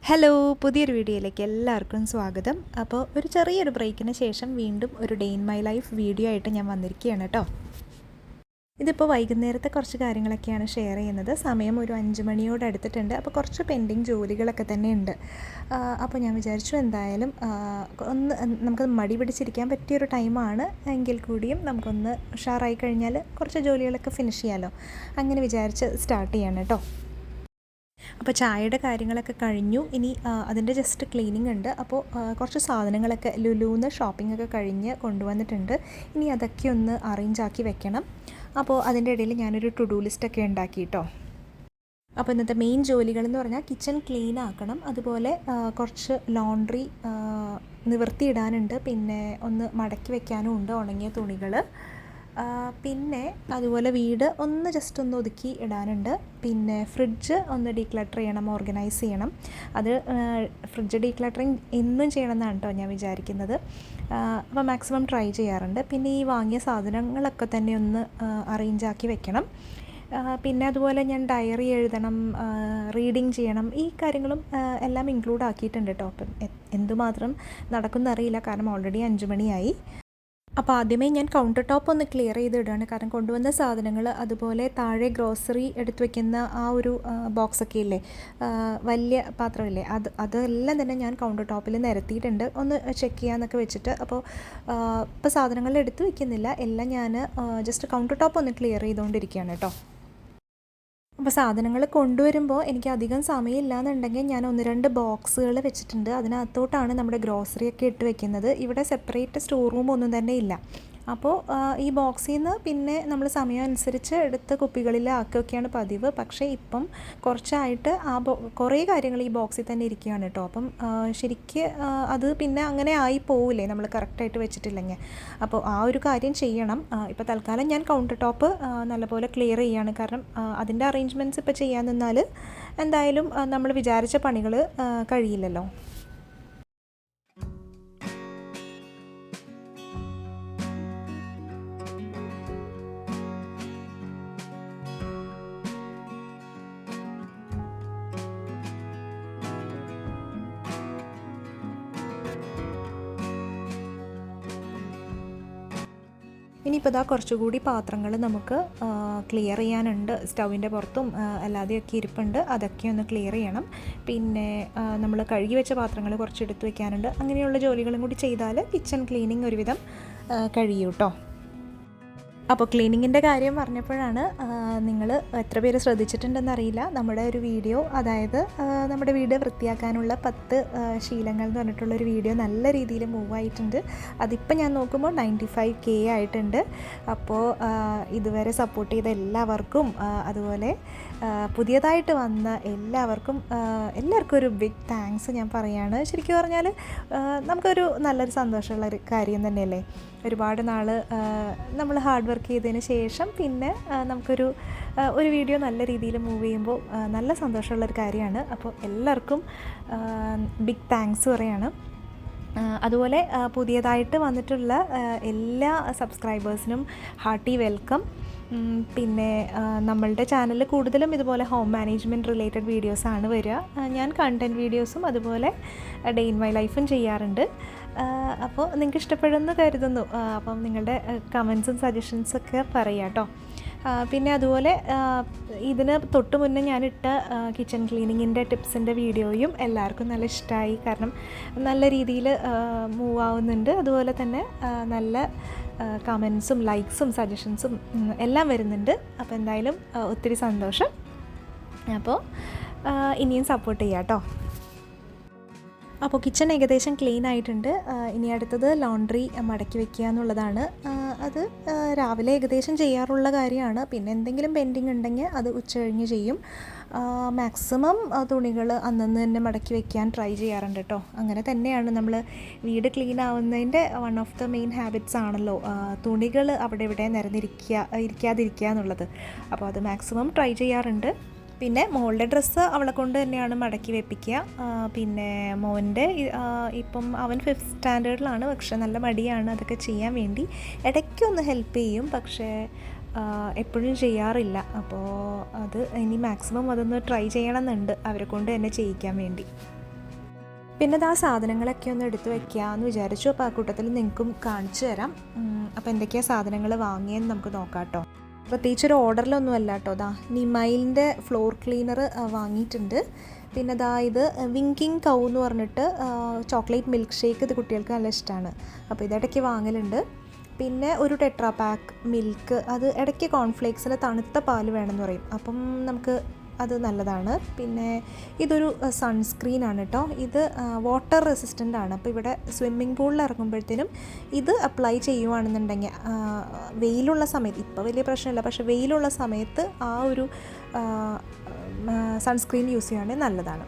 Hello, പുതിയൊരു വീഡിയോയിലേക്ക് എല്ലാവർക്കും സ്വാഗതം. അപ്പോൾ ഒരു ചെറിയൊരു ബ്രേക്കിന് ശേഷം വീണ്ടും ഒരു day in my life video ആയിട്ട് ഞാൻ വന്നിരിക്കുകയാണ് കേട്ടോ. ഇതിപ്പോൾ വൈകുന്നേരത്തെ കുറച്ച് കാര്യങ്ങളൊക്കെയാണ് ഷെയർ ചെയ്യുന്നത്. സമയം ഒരു 5 മണിയോട് അടുത്തിട്ടുണ്ട്. അപ്പോൾ കുറച്ച് പെൻഡിങ് ജോലികളൊക്കെ തന്നെ ഉണ്ട്. അപ്പോൾ ഞാൻ വിചാരിച്ചു എന്തായാലും ഒന്ന് നമുക്ക് മടി പിടിച്ചിരിക്കാൻ പറ്റിയൊരു ടൈമാണ് എങ്കിൽ കൂടിയും നമുക്കൊന്ന് ഉഷാറായി കഴിഞ്ഞാൽ കുറച്ച് ജോലികളൊക്കെ ഫിനിഷ് ചെയ്യാമല്ലോ. അങ്ങനെ വിചാരിച്ച് സ്റ്റാർട്ട് ചെയ്യാണ് കേട്ടോ. അപ്പോൾ ചായയുടെ കാര്യങ്ങളൊക്കെ കഴിഞ്ഞു. ഇനി അതിൻ്റെ ജസ്റ്റ് ക്ലീനിങ് ഉണ്ട്. അപ്പോൾ കുറച്ച് സാധനങ്ങളൊക്കെ ലുലുന്ന് ഷോപ്പിംഗ് ഒക്കെ കഴിഞ്ഞ് കൊണ്ടുവന്നിട്ടുണ്ട്. ഇനി അതൊക്കെ ഒന്ന് അറേഞ്ച് ആക്കി വെക്കണം. അപ്പോൾ അതിൻ്റെ ഇടയിൽ ഞാനൊരു ടു ഡു ലിസ്റ്റൊക്കെ ഉണ്ടാക്കി കേട്ടോ. അപ്പോൾ ഇന്നത്തെ മെയിൻ ജോലികളെന്ന് പറഞ്ഞാൽ കിച്ചൺ ക്ലീൻ ആക്കണം, അതുപോലെ കുറച്ച് ലോണ്ട്രി നിവർത്തിയിടാനുണ്ട്, പിന്നെ ഒന്ന് മടക്കി വെക്കാനും ഉണ്ട് ഉണങ്ങിയ തുണികൾ, പിന്നെ അതുപോലെ വീട് ഒന്ന് ജസ്റ്റ് ഒന്ന് ഒതുക്കി ഇടാനുണ്ട്, പിന്നെ ഫ്രിഡ്ജ് ഒന്ന് ഡീക്ലട്ടർ ചെയ്യണം, ഓർഗനൈസ് ചെയ്യണം. അത് ഫ്രിഡ്ജ് ഡീക്ലട്ടറിങ് എന്നും ചെയ്യണം എന്നാണ് കേട്ടോ ഞാൻ വിചാരിക്കുന്നത്. അപ്പോൾ മാക്സിമം ട്രൈ ചെയ്യാറുണ്ട്. പിന്നെ ഈ വാങ്ങിയ സാധനങ്ങളൊക്കെ തന്നെ ഒന്ന് അറേഞ്ച് ആക്കി വെക്കണം. പിന്നെ അതുപോലെ ഞാൻ ഡയറി എഴുതണം, റീഡിങ് ചെയ്യണം. ഈ കാര്യങ്ങളും എല്ലാം ഇൻക്ലൂഡ് ആക്കിയിട്ടുണ്ട് കേട്ടോ. അപ്പം എന്തുമാത്രം നടക്കുമെന്നറിയില്ല, കാരണം ഓൾറെഡി 5 മണിയായി. അപ്പോൾ ആദ്യമേ ഞാൻ കൗണ്ടർ ടോപ്പ് ഒന്ന് ക്ലിയർ ചെയ്തിടുകയാണ്, കാരണം കൊണ്ടുവന്ന സാധനങ്ങൾ, അതുപോലെ താഴെ ഗ്രോസറി എടുത്തു വയ്ക്കുന്ന ആ ഒരു ബോക്സൊക്കെ ഇല്ലേ, വലിയ പാത്രമില്ലേ, അതെല്ലാം തന്നെ ഞാൻ കൗണ്ടർ ടോപ്പിൽ നിരത്തിയിട്ടുണ്ട്, ഒന്ന് ചെക്ക് ചെയ്യാമെന്നൊക്കെ വെച്ചിട്ട്. അപ്പോൾ ഇപ്പോൾ സാധനങ്ങൾ എടുത്തു വയ്ക്കുന്നില്ല, എല്ലാം ഞാൻ ജസ്റ്റ് കൗണ്ടർ ടോപ്പ് ഒന്ന് ക്ലിയർ ചെയ്തുകൊണ്ടിരിക്കുകയാണ് കേട്ടോ. അപ്പോൾ സാധനങ്ങൾ കൊണ്ടുവരുമ്പോൾ എനിക്ക് അധികം സമയമില്ല എന്നുണ്ടെങ്കിൽ ഞാൻ 1-2 ബോക്സുകൾ വെച്ചിട്ടുണ്ട്. അതിനകത്തോട്ടാണ് നമ്മുടെ ഗ്രോസറിയൊക്കെ ഇട്ട് വെക്കുന്നത്. ഇവിടെ സെപ്പറേറ്റ് സ്റ്റോർ റൂം ഒന്നും തന്നെ ഇല്ല. അപ്പോൾ ഈ ബോക്സിൽ നിന്ന് പിന്നെ നമ്മൾ സമയം അനുസരിച്ച് എടുത്ത് കുപ്പികളിൽ ആക്കുകയൊക്കെയാണ് പതിവ്. പക്ഷേ ഇപ്പം കുറച്ചായിട്ട് കുറേ കാര്യങ്ങൾ ഈ ബോക്സിൽ തന്നെ ഇരിക്കുകയാണ് കേട്ടോ. അപ്പം ശരിക്ക് അത് പിന്നെ അങ്ങനെ ആയി പോവില്ലേ നമ്മൾ കറക്റ്റായിട്ട് വെച്ചിട്ടില്ലെങ്കിൽ. അപ്പോൾ ആ ഒരു കാര്യം ചെയ്യണം. ഇപ്പോൾ തൽക്കാലം ഞാൻ കൗണ്ടർ ടോപ്പ് നല്ലപോലെ ക്ലിയർ ചെയ്യുകയാണ്, കാരണം അതിൻ്റെ അറേഞ്ച്മെൻറ്റ്സ് ഇപ്പോൾ ചെയ്യാൻ നിന്നാൽ എന്തായാലും നമ്മൾ വിചാരിച്ച പണികൾ കഴിയില്ലല്ലോ. ഇനിയിപ്പോൾ ഇതാ കുറച്ചുകൂടി പാത്രങ്ങൾ നമുക്ക് ക്ലിയർ ചെയ്യാനുണ്ട്. സ്റ്റൗവിൻ്റെ പുറത്തും അല്ലാതെയൊക്കെ ഇരിപ്പുണ്ട്, അതൊക്കെ ഒന്ന് ക്ലിയർ ചെയ്യണം. പിന്നെ നമ്മൾ കഴുകി വെച്ച പാത്രങ്ങൾ കുറച്ച് എടുത്ത് വയ്ക്കാനുണ്ട്. അങ്ങനെയുള്ള ജോലികളും കൂടി ചെയ്താൽ കിച്ചൺ ക്ലീനിങ് ഒരുവിധം കഴിയും കേട്ടോ. അപ്പോൾ ക്ലീനിങ്ങിൻ്റെ കാര്യം പറഞ്ഞപ്പോഴാണ്, നിങ്ങൾ എത്ര പേര് ശ്രദ്ധിച്ചിട്ടുണ്ടെന്നറിയില്ല, നമ്മുടെ ഒരു വീഡിയോ, അതായത് നമ്മുടെ വീട് വൃത്തിയാക്കാനുള്ള 10 ശീലങ്ങൾ എന്ന് പറഞ്ഞിട്ടുള്ളൊരു വീഡിയോ നല്ല രീതിയിൽ മൂവായിട്ടുണ്ട്. അതിപ്പോൾ ഞാൻ നോക്കുമ്പോൾ 95K ആയിട്ടുണ്ട്. അപ്പോൾ ഇതുവരെ സപ്പോർട്ട് ചെയ്ത എല്ലാവർക്കും, അതുപോലെ പുതിയതായിട്ട് വന്ന എല്ലാവർക്കും ഒരു ബിഗ് താങ്ക്സ് ഞാൻ പറയുകയാണ്. ശരിക്കും പറഞ്ഞാൽ നമുക്കൊരു നല്ലൊരു സന്തോഷമുള്ള ഒരു കാര്യം തന്നെയല്ലേ. ഒരുപാട് നാൾ നമ്മൾ ഹാർഡ് വർക്ക് ചെയ്തതിന് ശേഷം പിന്നെ നമുക്കൊരു വീഡിയോ നല്ല രീതിയിൽ മൂവ് ചെയ്യുമ്പോൾ നല്ല സന്തോഷമുള്ളൊരു കാര്യമാണ്. അപ്പോൾ എല്ലാവർക്കും ബിഗ് താങ്ക്സ് പറയാണ്. അതുപോലെ പുതിയതായിട്ട് വന്നിട്ടുള്ള എല്ലാ സബ്സ്ക്രൈബേഴ്സിനും ഹാർട്ടി വെൽക്കം. പിന്നെ നമ്മളുടെ ചാനലിൽ കൂടുതലും ഇതുപോലെ ഹോം മാനേജ്മെൻറ്റ് റിലേറ്റഡ് വീഡിയോസാണ് വരിക. ഞാൻ കണ്ടൻറ്റ് വീഡിയോസും അതുപോലെ ഡേ ഇൻ മൈ ലൈഫും ചെയ്യാറുണ്ട്. അപ്പോൾ നിങ്ങൾക്ക് ഇഷ്ടപ്പെടുമെന്ന് കരുതുന്നു. അപ്പം നിങ്ങളുടെ കമൻസും സജഷൻസൊക്കെ പറയാം കേട്ടോ. പിന്നെ അതുപോലെ ഇതിന് തൊട്ട് മുന്നേ ഞാനിട്ട കിച്ചൺ ക്ലീനിങ്ങിൻ്റെ ടിപ്സിൻ്റെ വീഡിയോയും എല്ലാവർക്കും നല്ല ഇഷ്ടമായി, കാരണം നല്ല രീതിയിൽ മൂവ് ആവുന്നുണ്ട്. അതുപോലെ തന്നെ നല്ല കമൻസും ലൈക്സും സജഷൻസും എല്ലാം വരുന്നുണ്ട്. അപ്പോൾ എന്തായാലും ഒത്തിരി സന്തോഷം. അപ്പോൾ ഇനിയും സപ്പോർട്ട് ചെയ്യാം കേട്ടോ. അപ്പോൾ കിച്ചൺ ഏകദേശം ക്ലീൻ ആയിട്ടുണ്ട്. ഇനി അടുത്തത് ലോണ്ട്രി മടക്കി വെക്കുക എന്നുള്ളതാണ്. അത് രാവിലെ ഏകദേശം ചെയ്യാറുള്ള കാര്യമാണ്. പിന്നെ എന്തെങ്കിലും പെൻഡിങ് ഉണ്ടെങ്കിൽ അത് ഉച്ച കഴിഞ്ഞ് ചെയ്യും. മാക്സിമം തുണികൾ അന്നന്ന് തന്നെ മടക്കി വയ്ക്കാൻ ട്രൈ ചെയ്യാറുണ്ട് കേട്ടോ. അങ്ങനെ തന്നെയാണ് നമ്മൾ വീട് ക്ലീൻ ആവുന്നതിൻ്റെ one of the main habits ആണല്ലോ തുണികൾ അവിടെ ഇവിടെ ഇരിക്കാതിരിക്കുക എന്നുള്ളത്. അപ്പോൾ അത് മാക്സിമം ട്രൈ ചെയ്യാറുണ്ട്. പിന്നെ മോളുടെ ഡ്രസ്സ് അവളെ കൊണ്ട് തന്നെയാണ് മടക്കി വെപ്പിക്കുക. പിന്നെ മോൻ്റെ ഇപ്പം അവൻ 5th സ്റ്റാൻഡേർഡിലാണ്, പക്ഷേ നല്ല മടിയാണ് അതൊക്കെ ചെയ്യാൻ വേണ്ടി. ഇടയ്ക്കൊന്ന് ഹെൽപ്പ് ചെയ്യും, പക്ഷേ എപ്പോഴും ചെയ്യാറില്ല. അപ്പോൾ അത് ഇനി മാക്സിമം അതൊന്ന് ട്രൈ ചെയ്യണമെന്നുണ്ട് അവരെ കൊണ്ട് തന്നെ ചെയ്യിക്കാൻ വേണ്ടി. പിന്നെ ആ സാധനങ്ങളൊക്കെ ഒന്ന് എടുത്ത് വെക്കാമെന്ന് വിചാരിച്ചു. അപ്പോൾ ആ കൂട്ടത്തിൽ നിങ്ങൾക്കും കാണിച്ചു തരാം. അപ്പോൾ എന്തൊക്കെയാണ് സാധനങ്ങൾ വാങ്ങിയെന്ന് നമുക്ക് നോക്കാം കേട്ടോ. പ്രത്യേകിച്ചൊരു ഓർഡറിലൊന്നും അല്ല കേട്ടോ. നിമൈലിൻ്റെ ഫ്ലോർ ക്ലീനർ വാങ്ങിയിട്ടുണ്ട്. പിന്നെ ഇത് വിങ്കിങ് കൗ എന്ന് പറഞ്ഞിട്ട് ചോക്ലേറ്റ് മിൽക്ക് ഷേക്ക്, ഇത് കുട്ടികൾക്ക് നല്ല ഇഷ്ടമാണ്. അപ്പോൾ ഇതിടയ്ക്ക് വാങ്ങലുണ്ട്. പിന്നെ ഒരു ടെട്രാ പാക്ക് മിൽക്ക്, അത് ഇടയ്ക്ക് കോൺഫ്ലേക്സിൽ തണുത്ത പാൽ വേണമെന്ന് പറയും, അപ്പം നമുക്ക് അത് നല്ലതാണ്. പിന്നെ ഇതൊരു സൺസ്ക്രീനാണ് കേട്ടോ. ഇത് വാട്ടർ റെസിസ്റ്റൻ്റ് ആണ്. അപ്പോൾ ഇവിടെ സ്വിമ്മിംഗ് പൂളിൽ ഇറങ്ങുമ്പോഴത്തേനും ഇത് അപ്ലൈ ചെയ്യുവാണെന്നുണ്ടെങ്കിൽ വെയിലുള്ള സമയത്ത്, ഇപ്പോൾ വലിയ പ്രശ്നമില്ല, പക്ഷേ വെയിലുള്ള സമയത്ത് ആ ഒരു സൺസ്ക്രീൻ യൂസ് ചെയ്യുകയാണെങ്കിൽ നല്ലതാണ്.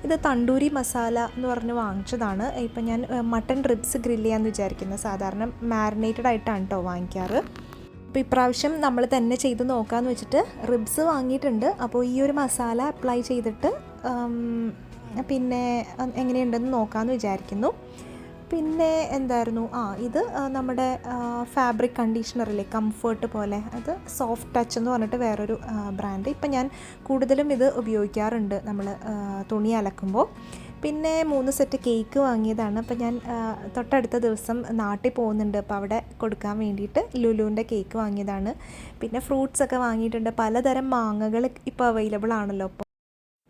ഇത് തണ്ടൂരി മസാല എന്ന് പറഞ്ഞ് വാങ്ങിച്ചതാണ്. ഇപ്പം ഞാൻ മട്ടൺ റിബ്സ് ഗ്രില്ല് ചെയ്യാമെന്ന് വിചാരിക്കുന്നത്. സാധാരണ മാരിനേറ്റഡ് ആയിട്ടാണ് കേട്ടോ വാങ്ങിക്കാറ്. അപ്പോൾ ഇപ്രാവശ്യം നമ്മൾ തന്നെ ചെയ്ത് നോക്കാമെന്ന് വെച്ചിട്ട് റിബ്സ് വാങ്ങിയിട്ടുണ്ട്. അപ്പോൾ ഈ ഒരു മസാല അപ്ലൈ ചെയ്തിട്ട് പിന്നെ എങ്ങനെയുണ്ടെന്ന് നോക്കാമെന്ന് വിചാരിക്കുന്നു. പിന്നെ എന്തായിരുന്നു, ഇത് നമ്മുടെ ഫാബ്രിക് കണ്ടീഷണറില്ലേ, കംഫേർട്ട് പോലെ, അത് സോഫ്റ്റ് ടച്ച് എന്ന് പറഞ്ഞിട്ട് വേറൊരു ബ്രാൻഡ്. ഇപ്പം ഞാൻ കൂടുതലും ഇത് ഉപയോഗിക്കാറുണ്ട് നമ്മൾ തുണി അലക്കുമ്പോൾ. പിന്നെ 3 സെറ്റ് കേക്ക് വാങ്ങിയതാണ്. അപ്പോൾ ഞാൻ തൊട്ടടുത്ത ദിവസം നാട്ടിൽ പോകുന്നുണ്ട്, അപ്പോൾ അവിടെ കൊടുക്കാൻ വേണ്ടിയിട്ട് ലുലുവിൻ്റെ കേക്ക് വാങ്ങിയതാണ്. പിന്നെ ഫ്രൂട്ട്സൊക്കെ വാങ്ങിയിട്ടുണ്ട്. പലതരം മാങ്ങകൾ ഇപ്പോൾ അവൈലബിൾ ആണല്ലോ. അപ്പോൾ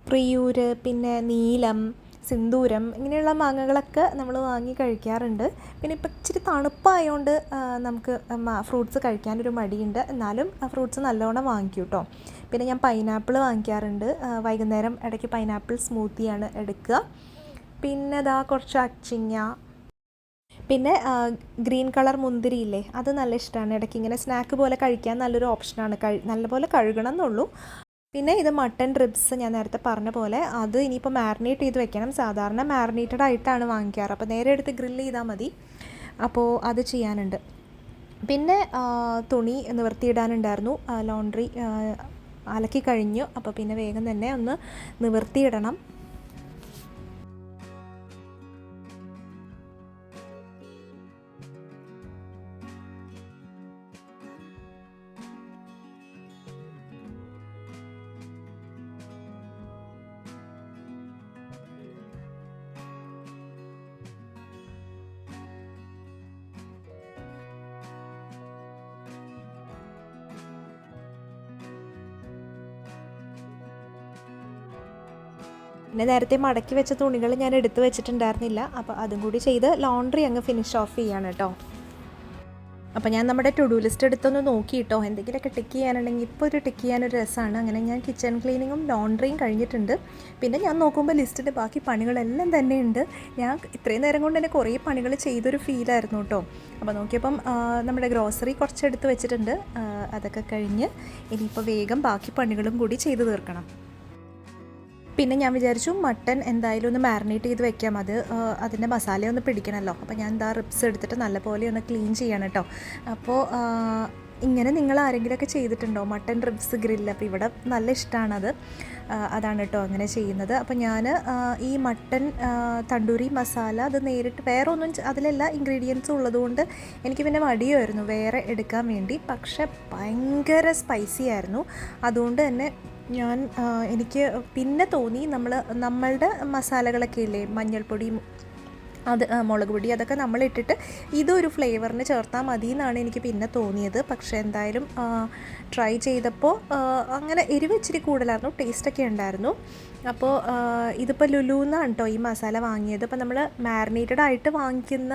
പ്രിയൂര്, പിന്നെ നീലം, സിന്ദൂരം, ഇങ്ങനെയുള്ള മാങ്ങകളൊക്കെ നമ്മൾ വാങ്ങി കഴിക്കാറുണ്ട്. പിന്നെ ഇപ്പം ഇച്ചിരി തണുപ്പായതുകൊണ്ട് നമുക്ക് ഫ്രൂട്ട്സ് കഴിക്കാനൊരു മടിയുണ്ട്. എന്നാലും ഫ്രൂട്ട്സ് നല്ലോണം വാങ്ങിക്കും കേട്ടോ. പിന്നെ ഞാൻ പൈനാപ്പിൾ വാങ്ങിക്കാറുണ്ട്. വൈകുന്നേരം ഇടയ്ക്ക് പൈനാപ്പിൾ സ്മൂത്തിയാണ് എടുക്കുക. പിന്നെ കുറച്ച് അച്ചിങ്ങ, പിന്നെ ഗ്രീൻ കളർ മുന്തിരിയില്ലേ, അത് നല്ല ഇഷ്ടമാണ്. ഇടയ്ക്ക് ഇങ്ങനെ സ്നാക്ക് പോലെ കഴിക്കാൻ നല്ലൊരു ഓപ്ഷനാണ്. നല്ലപോലെ കഴുകണം എന്നുള്ളൂ. പിന്നെ ഇത് മട്ടൺ റിബ്സ്, ഞാൻ നേരത്തെ പറഞ്ഞ പോലെ അത് ഇനിയിപ്പോൾ മാരിനേറ്റ് ചെയ്ത് വെക്കണം. സാധാരണ മാരിനേറ്റഡ് ആയിട്ടാണ് വാങ്ങിക്കാറ്, അപ്പോൾ നേരെ എടുത്ത് ഗ്രില്ല് ചെയ്താൽ മതി. അപ്പോൾ അത് ചെയ്യാനുണ്ട്. പിന്നെ തുണി നിവർത്തിയിടാനുണ്ടായിരുന്നു. ലോണ്ട്രി അലക്കി കഴിഞ്ഞു. അപ്പോൾ പിന്നെ വേഗം തന്നെ ഒന്ന് നിവർത്തിയിടണം. പിന്നെ നേരത്തെ മടക്കി വെച്ച തുണികൾ ഞാൻ എടുത്ത് വെച്ചിട്ടുണ്ടായിരുന്നില്ല. അപ്പോൾ അതും കൂടി ചെയ്ത് ലോണ്ട്രി അങ്ങ് ഫിനിഷ് ഓഫ് ചെയ്യാണ് കേട്ടോ. അപ്പോൾ ഞാൻ നമ്മുടെ ടു ഡു ലിസ്റ്റ് എടുത്തൊന്ന് നോക്കി കേട്ടോ. എന്തെങ്കിലുമൊക്കെ ടിക്ക് ചെയ്യാനുണ്ടെങ്കിൽ ഇപ്പോൾ ഒരു ടിക്ക് ചെയ്യാനൊരു രസമാണ്. അങ്ങനെ ഞാൻ കിച്ചൺ ക്ലീനിങ്ങും ലോണ്ട്രിയും കഴിഞ്ഞിട്ടുണ്ട്. പിന്നെ ഞാൻ നോക്കുമ്പോൾ ലിസ്റ്റിൻ്റെ ബാക്കി പണികളെല്ലാം തന്നെയുണ്ട്. ഞാൻ ഇത്രയും നേരം കൊണ്ട് തന്നെ കുറേ പണികൾ ചെയ്തൊരു ഫീലായിരുന്നു കേട്ടോ. അപ്പോൾ നോക്കിയപ്പം നമ്മുടെ ഗ്രോസറി കുറച്ചെടുത്ത് വെച്ചിട്ടുണ്ട്. അതൊക്കെ കഴിഞ്ഞ് ഇനിയിപ്പോൾ വേഗം ബാക്കി പണികളും കൂടി ചെയ്ത് തീർക്കണം. പിന്നെ ഞാൻ വിചാരിച്ചു മട്ടൺ എന്തായാലും ഒന്ന് മാരിനേറ്റ് ചെയ്ത് വെക്കാം, അതിൻ്റെ മസാല ഒന്ന് പിടിക്കണമല്ലോ. അപ്പോൾ ഞാൻ റിബ്സ് എടുത്തിട്ട് നല്ലപോലെ ഒന്ന് ക്ലീൻ ചെയ്യണം കേട്ടോ. അപ്പോൾ ഇങ്ങനെ നിങ്ങൾ ആരെങ്കിലുമൊക്കെ ചെയ്തിട്ടുണ്ടോ മട്ടൺ റിബ്സ് ഗ്രില്ല്? അപ്പോൾ ഇവിടെ നല്ല ഇഷ്ടമാണത്. അതാണ് കേട്ടോ അങ്ങനെ ചെയ്യുന്നത്. അപ്പോൾ ഞാൻ ഈ മട്ടൺ തണ്ടൂരി മസാല അത് നേരിട്ട് വേറെ ഒന്നും അതിലെല്ലാ ഇൻഗ്രീഡിയൻസും ഉള്ളതുകൊണ്ട് എനിക്ക് പിന്നെ മടിയായിരുന്നു വേറെ എടുക്കാൻ വേണ്ടി. പക്ഷെ ഭയങ്കര സ്പൈസി ആയിരുന്നു. അതുകൊണ്ട് തന്നെ എനിക്ക് പിന്നെ തോന്നി നമ്മളുടെ മസാലകളൊക്കെ ഇല്ലേ, മഞ്ഞൾപ്പൊടി, അത് മുളക് പൊടി, അതൊക്കെ നമ്മളിട്ടിട്ട് ഇതൊരു ഫ്ലേവറിന് ചേർത്താൽ മതി എന്നാണ് എനിക്ക് പിന്നെ തോന്നിയത്. പക്ഷേ എന്തായാലും ട്രൈ ചെയ്തപ്പോൾ അങ്ങനെ എരിവ് ഇച്ചിരി കൂടുതലായിരുന്നു, ടേസ്റ്റൊക്കെ ഉണ്ടായിരുന്നു. അപ്പോൾ ഇതിപ്പോൾ ലുലുന്നാണ് കേട്ടോ ഈ മസാല വാങ്ങിയത്. അപ്പോൾ നമ്മൾ മാരിനേറ്റഡ് ആയിട്ട് വാങ്ങിക്കുന്ന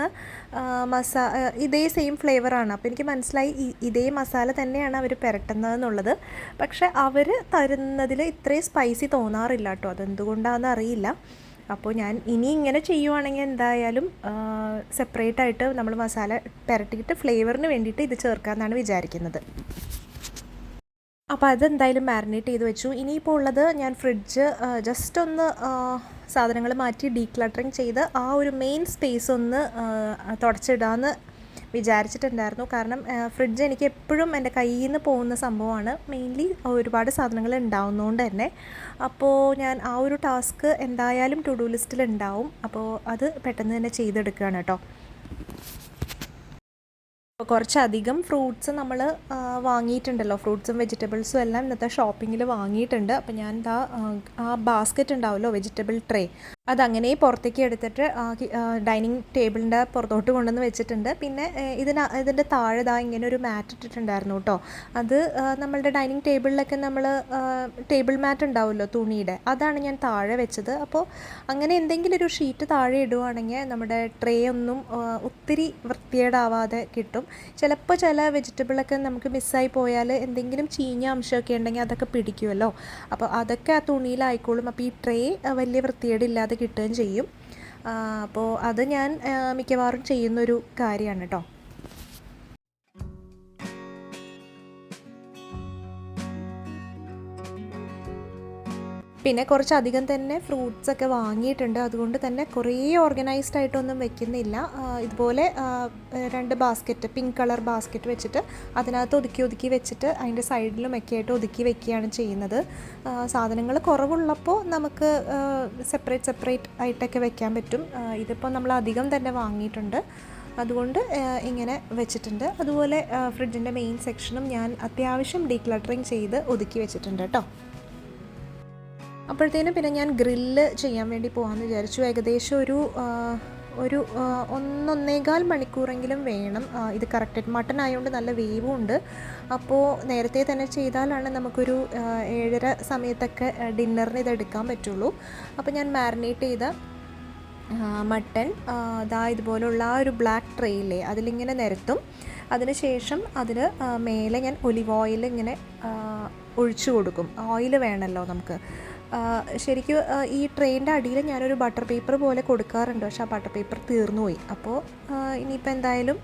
ഇതേ സെയിം ഫ്ലേവറാണ്. അപ്പോൾ എനിക്ക് മനസ്സിലായി ഇതേ മസാല തന്നെയാണ് അവർ പുരട്ടുന്നതെന്നുള്ളത്. പക്ഷേ അവർ തരുന്നതിൽ ഇത്രയും സ്പൈസി തോന്നാറില്ല കേട്ടോ, അതെന്തുകൊണ്ടാണെന്ന് അറിയില്ല. അപ്പോൾ ഞാൻ ഇനി ഇങ്ങനെ ചെയ്യുവാണെങ്കിൽ എന്തായാലും സെപ്പറേറ്റ് ആയിട്ട് നമ്മൾ മസാല പുരട്ടിയിട്ട് ഫ്ലേവറിന് വേണ്ടിയിട്ട് ഇത് ചേർക്കാമെന്നാണ് വിചാരിക്കുന്നത്. അപ്പോൾ അതെന്തായാലും മാരിനേറ്റ് ചെയ്ത് വെച്ചു. ഇനിയിപ്പോൾ ഉള്ളത് ഞാൻ ഫ്രിഡ്ജ് ജസ്റ്റ് ഒന്ന് സാധനങ്ങൾ മാറ്റി ഡീക്ലട്ടറിങ് ചെയ്ത് ആ ഒരു മെയിൻ സ്പേസ് ഒന്ന് തുടച്ചിടാമെന്ന് വിചാരിച്ചിട്ടുണ്ടായിരുന്നു. കാരണം ഫ്രിഡ്ജ് എനിക്ക് എപ്പോഴും എൻ്റെ കയ്യിൽ നിന്ന് പോകുന്ന സംഭവമാണ്. മെയിൻലി ഒരുപാട് സാധനങ്ങൾ ഉണ്ടാവുന്നതുകൊണ്ട് തന്നെ. അപ്പോൾ ഞാൻ ആ ഒരു ടാസ്ക് എന്തായാലും ടു ഡു ലിസ്റ്റിൽ ഉണ്ടാവും. അപ്പോൾ അത് പെട്ടെന്ന് തന്നെ ചെയ്തെടുക്കുകയാണ് കേട്ടോ. അപ്പോൾ കുറച്ചധികം ഫ്രൂട്ട്സ് നമ്മൾ വാങ്ങിയിട്ടുണ്ടല്ലോ, ഫ്രൂട്ട്സും വെജിറ്റബിൾസും എല്ലാം ഇന്നത്തെ ഷോപ്പിങ്ങിൽ വാങ്ങിയിട്ടുണ്ട്. അപ്പോൾ ഞാൻ ആ ബാസ്ക്കറ്റ് ഉണ്ടാവുമല്ലോ, വെജിറ്റബിൾ ട്രേ, അതങ്ങനെ പുറത്തേക്ക് എടുത്തിട്ട് ഡൈനിങ് ടേബിളിൻ്റെ പുറത്തോട്ട് കൊണ്ടുവന്ന് വെച്ചിട്ടുണ്ട്. പിന്നെ ഇതിൻ്റെ താഴെ ഇങ്ങനെ ഒരു മാറ്റ് ഇട്ടിട്ടുണ്ടായിരുന്നു കേട്ടോ. അത് നമ്മളുടെ ഡൈനിങ് ടേബിളിലൊക്കെ നമ്മൾ ടേബിൾ മാറ്റ് ഉണ്ടാവുമല്ലോ തുണിയുടെ, അതാണ് ഞാൻ താഴെ വെച്ചത്. അപ്പോൾ അങ്ങനെ എന്തെങ്കിലും ഒരു ഷീറ്റ് താഴെ ഇടുവാണെങ്കിൽ നമ്മുടെ ട്രേ ഒന്നും ഒത്തിരി വൃത്തികേടാവാതെ കിട്ടും. ചിലപ്പോൾ ചില വെജിറ്റബിളൊക്കെ നമുക്ക് മിസ്സായി പോയാൽ എന്തെങ്കിലും ചീഞ്ഞ അംശമൊക്കെ ഉണ്ടെങ്കിൽ അതൊക്കെ പിടിക്കുമല്ലോ. അപ്പോൾ അതൊക്കെ ആ തുണിയിലായിക്കോളും. അപ്പോൾ ഈ ട്രേ വലിയ വൃത്തികേടില്ലാതെ കിട്ടുകയും ചെയ്യും. അപ്പോൾ അത് ഞാൻ മിക്കവാറും ചെയ്യുന്നൊരു കാര്യമാണ് കേട്ടോ. പിന്നെ കുറച്ചധികം തന്നെ ഫ്രൂട്ട്സൊക്കെ വാങ്ങിയിട്ടുണ്ട്. അതുകൊണ്ട് തന്നെ കുറേ ഓർഗനൈസ്ഡ് ആയിട്ടൊന്നും വെക്കുന്നില്ല. ഇതുപോലെ 2 ബാസ്ക്കറ്റ്, പിങ്ക് കളർ ബാസ്ക്കറ്റ് വെച്ചിട്ട് അതിനകത്ത് ഒതുക്കി വെച്ചിട്ട് അതിൻ്റെ സൈഡിലുമൊക്കെ ആയിട്ട് ഒതുക്കി വെക്കുകയാണ് ചെയ്യുന്നത്. സാധനങ്ങൾ കുറവുള്ളപ്പോൾ നമുക്ക് സെപ്പറേറ്റ് ആയിട്ടൊക്കെ വെക്കാൻ പറ്റും. ഇതിപ്പോൾ നമ്മൾ അധികം തന്നെ വാങ്ങിയിട്ടുണ്ട്, അതുകൊണ്ട് ഇങ്ങനെ വെച്ചിട്ടുണ്ട്. അതുപോലെ ഫ്രിഡ്ജിൻ്റെ മെയിൻ സെക്ഷനും ഞാൻ അത്യാവശ്യം ഡീക്ലട്ടറിങ് ചെയ്ത് ഒതുക്കി വെച്ചിട്ടുണ്ട് കേട്ടോ. അപ്പോഴത്തേനും പിന്നെ ഞാൻ ഗ്രില്ല് ചെയ്യാൻ വേണ്ടി പോകാമെന്ന് വിചാരിച്ചു. ഏകദേശം ഒരു 1-1.25 മണിക്കൂറെങ്കിലും വേണം. ഇത് കറക്റ്റ് മട്ടൺ ആയതുകൊണ്ട് നല്ല വേവും ഉണ്ട്. അപ്പോൾ നേരത്തെ തന്നെ ചെയ്താലാണ് നമുക്കൊരു 7:30 സമയത്തൊക്കെ ഡിന്നറിന് ഇതെടുക്കാൻ പറ്റുള്ളൂ. അപ്പോൾ ഞാൻ മാരിനേറ്റ് ചെയ്ത മട്ടൺ ഇതുപോലുള്ള ആ ഒരു ബ്ലാക്ക് ട്രേയില്ലേ അതിലിങ്ങനെ നിരത്തും. അതിനുശേഷം അതിന് മേലെ ഞാൻ ഒലിവ് ഓയിൽ ഇങ്ങനെ ഒഴിച്ചു കൊടുക്കും. ഓയിൽ വേണമല്ലോ നമുക്ക്. ശരിക്കും ഈ ട്രെയിനിൻ്റെ അടിയിൽ ഞാനൊരു ബട്ടർ പേപ്പർ പോലെ കൊടുക്കാറുണ്ട്, പക്ഷേ ആ ബട്ടർ പേപ്പർ തീർന്നു പോയി. അപ്പോൾ ഇനിയിപ്പോൾ എന്തായാലും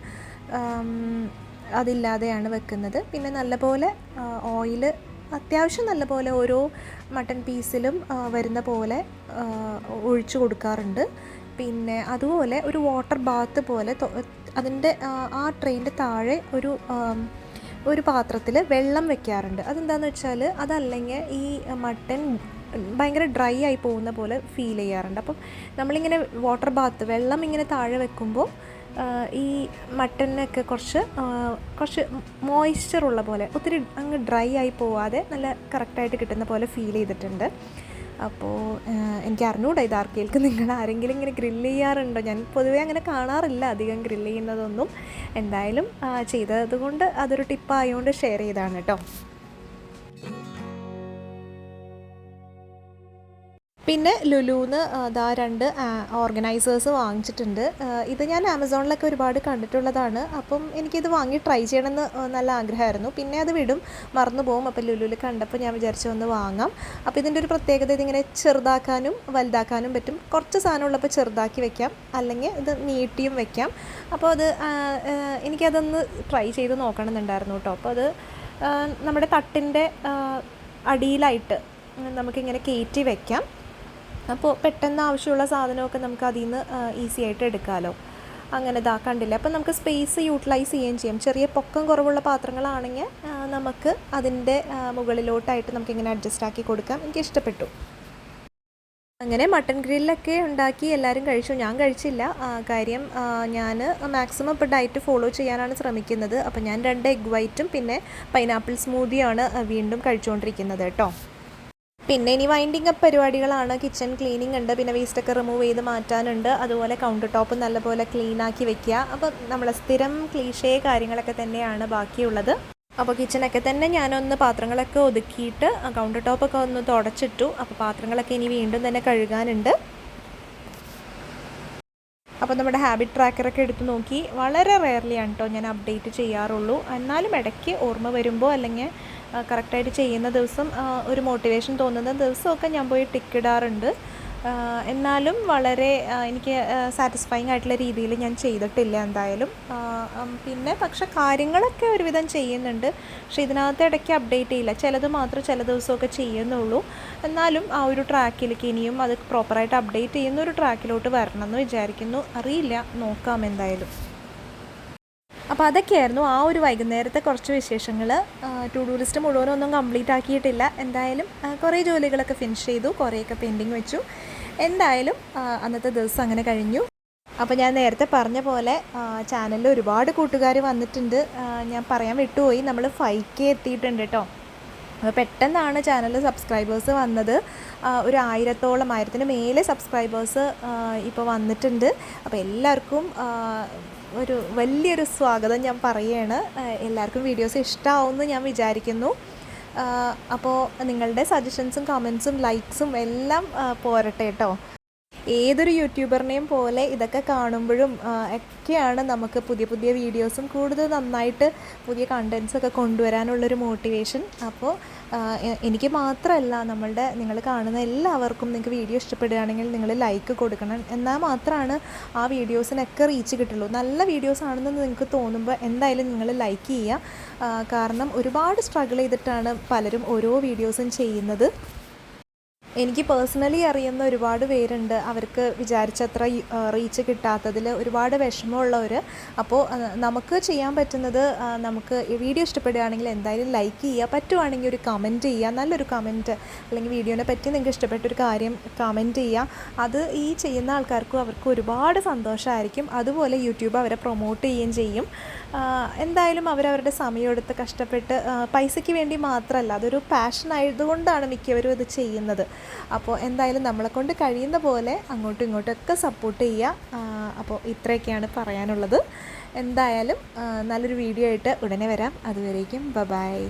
അതില്ലാതെയാണ് വെക്കുന്നത്. പിന്നെ നല്ലപോലെ ഓയിൽ അത്യാവശ്യം നല്ലപോലെ ഓരോ മട്ടൺ പീസിലും വരുന്ന പോലെ ഒഴിച്ചു കൊടുക്കാറുണ്ട്. പിന്നെ അതുപോലെ ഒരു വാട്ടർ ബാത്ത് പോലെ അതിൻ്റെ ആ ട്രെയിനിൻ്റെ താഴെ ഒരു പാത്രത്തിൽ വെള്ളം വെക്കാറുണ്ട്. അതെന്താണെന്ന് വെച്ചാൽ അതല്ലെങ്കിൽ ഈ മട്ടൺ ഭയങ്കര ഡ്രൈ ആയി പോകുന്ന പോലെ ഫീൽ ചെയ്യാറുണ്ട്. അപ്പം നമ്മളിങ്ങനെ വാട്ടർ ബാത്ത് വെള്ളം ഇങ്ങനെ താഴെ വെക്കുമ്പോൾ ഈ മട്ടനൊക്കെ കുറച്ച് മോയ്സ്ചറുള്ള പോലെ, ഒത്തിരി അങ്ങ് ഡ്രൈ ആയി പോവാതെ നല്ല കറക്റ്റായിട്ട് കിട്ടുന്ന പോലെ ഫീൽ ചെയ്തിട്ടുണ്ട്. അപ്പോൾ എനിക്ക് അറിഞ്ഞൂടാ ഇത് ആർക്കെങ്കിലും നിങ്ങൾ ആരെങ്കിലും ഇങ്ങനെ ഗ്രില്ല് ചെയ്യാറുണ്ടോ? ഞാൻ പൊതുവേ അങ്ങനെ കാണാറില്ല അധികം ഗ്രില്ല് ചെയ്യുന്നതൊന്നും. എന്തായാലും ചെയ്തത് കൊണ്ട് അതൊരു ടിപ്പായതുകൊണ്ട് ഷെയർ ചെയ്തതാണ് കേട്ടോ. പിന്നെ ലുലുന്ന് 2 ഓർഗനൈസേഴ്സ് വാങ്ങിച്ചിട്ടുണ്ട്. ഇത് ഞാൻ ആമസോണിലൊക്കെ ഒരുപാട് കണ്ടിട്ടുള്ളതാണ്. അപ്പം എനിക്കിത് വാങ്ങി ട്രൈ ചെയ്യണമെന്ന് നല്ല ആഗ്രഹമായിരുന്നു. പിന്നെ അത് മറന്നു പോകും. അപ്പോൾ ലുലുവിൽ കണ്ടപ്പോൾ ഞാൻ വിചാരിച്ചു ഒന്ന് വാങ്ങാം. അപ്പോൾ ഇതിൻ്റെ ഒരു പ്രത്യേകത ഇതിങ്ങനെ ചെറുതാക്കാനും വലുതാക്കാനും പറ്റും. കുറച്ച് സാധനമുള്ളപ്പോൾ ചെറുതാക്കി വെക്കാം, അല്ലെങ്കിൽ ഇത് നീട്ടിയും വെക്കാം. അപ്പോൾ എനിക്കതൊന്ന് ട്രൈ ചെയ്ത് നോക്കണമെന്നുണ്ടായിരുന്നു കേട്ടോ. അപ്പോൾ അത് നമ്മുടെ തട്ടിൻ്റെ അടിയിലായിട്ട് നമുക്കിങ്ങനെ കയറ്റി വെക്കാം. അപ്പോൾ പെട്ടെന്ന് ആവശ്യമുള്ള സാധനമൊക്കെ നമുക്ക് അതിൽ നിന്ന് ഈസി ആയിട്ട് എടുക്കാമല്ലോ. അങ്ങനെ കണ്ടില്ല. അപ്പോൾ നമുക്ക് സ്പേസ് യൂട്ടിലൈസ് ചെയ്യുകയും ചെയ്യാം. ചെറിയ പൊക്കം കുറവുള്ള പാത്രങ്ങളാണെങ്കിൽ നമുക്ക് അതിൻ്റെ മുകളിലോട്ടായിട്ട് നമുക്കിങ്ങനെ അഡ്ജസ്റ്റ് ആക്കി കൊടുക്കാം. എനിക്ക് ഇഷ്ടപ്പെട്ടു. അങ്ങനെ മട്ടൺ ഗ്രില്ലൊക്കെ ഉണ്ടാക്കി എല്ലാവരും കഴിച്ചു. ഞാൻ കഴിച്ചില്ല. കാര്യം ഞാൻ മാക്സിമം ഇപ്പോൾ ഡയറ്റ് ഫോളോ ചെയ്യാനാണ് ശ്രമിക്കുന്നത്. അപ്പോൾ ഞാൻ 2 എഗ് വൈറ്റും പിന്നെ പൈനാപ്പിൾ സ്മൂത്തിയാണ് വീണ്ടും കഴിച്ചുകൊണ്ടിരിക്കുന്നത് കേട്ടോ. പിന്നെ ഇനി വൈൻഡിങ് അപ്പ് പരിപാടികളാണ്. കിച്ചൺ ക്ലീനിങ് ഉണ്ട്, പിന്നെ വേസ്റ്റൊക്കെ റിമൂവ് ചെയ്ത് മാറ്റാനുണ്ട്. അതുപോലെ കൗണ്ടർ ടോപ്പ് നല്ലപോലെ ക്ലീനാക്കി വെക്കുക. അപ്പോൾ നമ്മളെ സ്ഥിരം ക്ലീഷേ കാര്യങ്ങളൊക്കെ തന്നെയാണ് ബാക്കിയുള്ളത്. അപ്പോൾ കിച്ചണൊക്കെ തന്നെ ഞാനൊന്ന് പാത്രങ്ങളൊക്കെ ഒതുക്കിയിട്ട് കൗണ്ടർ ടോപ്പൊക്കെ ഒന്ന് തുടച്ചിട്ടു. അപ്പോൾ പാത്രങ്ങളൊക്കെ ഇനി വീണ്ടും തന്നെ കഴുകാനുണ്ട്. അപ്പോൾ നമ്മുടെ ഹാബിറ്റ് ട്രാക്കറൊക്കെ എടുത്ത് നോക്കി. വളരെ റെയർലിയാണ് കേട്ടോ ഞാൻ അപ്ഡേറ്റ് ചെയ്യാറുള്ളൂ. എന്നാലും ഇടയ്ക്ക് ഓർമ്മ വരുമ്പോൾ അല്ലെങ്കിൽ കറക്റ്റായിട്ട് ചെയ്യുന്ന ദിവസം ഒരു മോട്ടിവേഷൻ തോന്നുന്ന ദിവസമൊക്കെ ഞാൻ പോയി ടിക്ക് ഇടാറുണ്ട്. എന്നാലും വളരെ എനിക്ക് സാറ്റിസ്ഫൈങ് ആയിട്ടുള്ള രീതിയിൽ ഞാൻ ചെയ്തിട്ടില്ല എന്തായാലും. പിന്നെ പക്ഷെ കാര്യങ്ങളൊക്കെ ഒരുവിധം ചെയ്യുന്നുണ്ട്. പക്ഷെ ഇതിനകത്ത് ഇടയ്ക്ക് അപ്ഡേറ്റ് ചെയ്യില്ല. ചിലത് മാത്രം ചില ദിവസമൊക്കെ ചെയ്യുന്നുള്ളൂ. എന്നാലും ആ ഒരു ട്രാക്കിലേക്ക് ഇനിയും അത് പ്രോപ്പറായിട്ട് അപ്ഡേറ്റ് ചെയ്യുന്ന ഒരു ട്രാക്കിലോട്ട് വരണമെന്ന് വിചാരിക്കുന്നു. അറിയില്ല, നോക്കാം എന്തായാലും. അപ്പോൾ അതൊക്കെയായിരുന്നു ആ ഒരു വൈകുന്നേരത്തെ കുറച്ച് വിശേഷങ്ങൾ. ടു ഡു ലിസ്റ്റ് മുഴുവനൊന്നും കംപ്ലീറ്റ് ആക്കിയിട്ടില്ല. എന്തായാലും കുറേ ജോലികളൊക്കെ ഫിനിഷ് ചെയ്തു, കുറേയൊക്കെ പെൻഡിങ് വെച്ചു. എന്തായാലും അന്നത്തെ ദിവസം അങ്ങനെ കഴിഞ്ഞു. അപ്പോൾ ഞാൻ നേരത്തെ പറഞ്ഞ പോലെ ചാനലിൽ ഒരുപാട് കൂട്ടുകാർ വന്നിട്ടുണ്ട്. ഞാൻ പറയാൻ വിട്ടുപോയി, നമ്മൾ 5K എത്തിയിട്ടുണ്ട് കേട്ടോ. അപ്പോൾ പെട്ടെന്നാണ് ചാനലിൽ സബ്സ്ക്രൈബേഴ്സ് വന്നത്. ഒരു 1000-ഓളം 1000-ന് മേലെ സബ്സ്ക്രൈബേഴ്സ് ഇപ്പോൾ വന്നിട്ടുണ്ട്. അപ്പോൾ എല്ലാവർക്കും ഒരു വലിയൊരു സ്വാഗതം ഞാൻ പറയുകയാണ്. എല്ലാവർക്കും വീഡിയോസ് ഇഷ്ടമാവുമെന്ന് ഞാൻ വിചാരിക്കുന്നു. അപ്പോൾ നിങ്ങളുടെ സജഷൻസും കമൻസും ലൈക്സും എല്ലാം പോരട്ടെ കേട്ടോ. ഏതൊരു യൂട്യൂബറിനെയും പോലെ ഇതൊക്കെ കാണുമ്പോഴും ഒക്കെയാണ് നമുക്ക് പുതിയ പുതിയ വീഡിയോസും കൂടുതൽ നന്നായിട്ട് പുതിയ കണ്ടൻസൊക്കെ കൊണ്ടുവരാനുള്ളൊരു മോട്ടിവേഷൻ. അപ്പോൾ എനിക്ക് മാത്രമല്ല, നിങ്ങൾ കാണുന്ന എല്ലാവർക്കും നിങ്ങൾക്ക് വീഡിയോ ഇഷ്ടപ്പെടുകയാണെങ്കിൽ നിങ്ങൾ ലൈക്ക് കൊടുക്കണം. എന്നാൽ മാത്രമാണ് ആ വീഡിയോസിനൊക്കെ റീച്ച് കിട്ടുള്ളൂ. നല്ല വീഡിയോസ് ആണെന്ന് നിങ്ങൾക്ക് തോന്നുമ്പോൾ എന്തായാലും നിങ്ങൾ ലൈക്ക് ചെയ്യുക. കാരണം ഒരുപാട് സ്ട്രഗിൾ ചെയ്തിട്ടാണ് പലരും ഓരോ വീഡിയോസും ചെയ്യുന്നത്. എനിക്ക് പേഴ്സണലി അറിയുന്ന ഒരുപാട് പേരുണ്ട്, അവർക്ക് വിചാരിച്ചത്ര റീച്ച് കിട്ടാത്തതിൽ ഒരുപാട് വിഷമമുള്ളവർ. അപ്പോൾ നമുക്ക് ചെയ്യാൻ പറ്റുന്നത്, നമുക്ക് ഈ വീഡിയോ ഇഷ്ടപ്പെടുകയാണെങ്കിൽ എന്തായാലും ലൈക്ക് ചെയ്യുക, പറ്റുവാണെങ്കിൽ ഒരു കമൻറ്റ് ചെയ്യുക, നല്ലൊരു കമൻറ്റ്, അല്ലെങ്കിൽ വീഡിയോനെ പറ്റി നിങ്ങൾക്ക് ഇഷ്ടപ്പെട്ടൊരു കാര്യം കമൻറ്റ് ചെയ്യുക. അത് ഈ ചെയ്യുന്ന ആൾക്കാർക്കും അവർക്ക് ഒരുപാട് സന്തോഷമായിരിക്കും. അതുപോലെ യൂട്യൂബ് അവരെ പ്രൊമോട്ട് ചെയ്യുകയും ചെയ്യും. എന്തായാലും അവരവരുടെ സമയമെടുത്ത് കഷ്ടപ്പെട്ട് പൈസയ്ക്ക് വേണ്ടി മാത്രമല്ല, അതൊരു പാഷനായതുകൊണ്ടാണ് മിക്കവരും ഇത് ചെയ്യുന്നത്. അപ്പോൾ എന്തായാലും നമ്മളെക്കൊണ്ട് കഴിയുന്ന പോലെ അങ്ങോട്ടും ഇങ്ങോട്ടൊക്കെ സപ്പോർട്ട് ചെയ്യുക. അപ്പോൾ ഇത്രയൊക്കെയാണ് പറയാനുള്ളത്. എന്തായാലും നല്ലൊരു വീഡിയോ ആയിട്ട് ഉടനെ വരാം. അതുവരേക്കും ബൈ.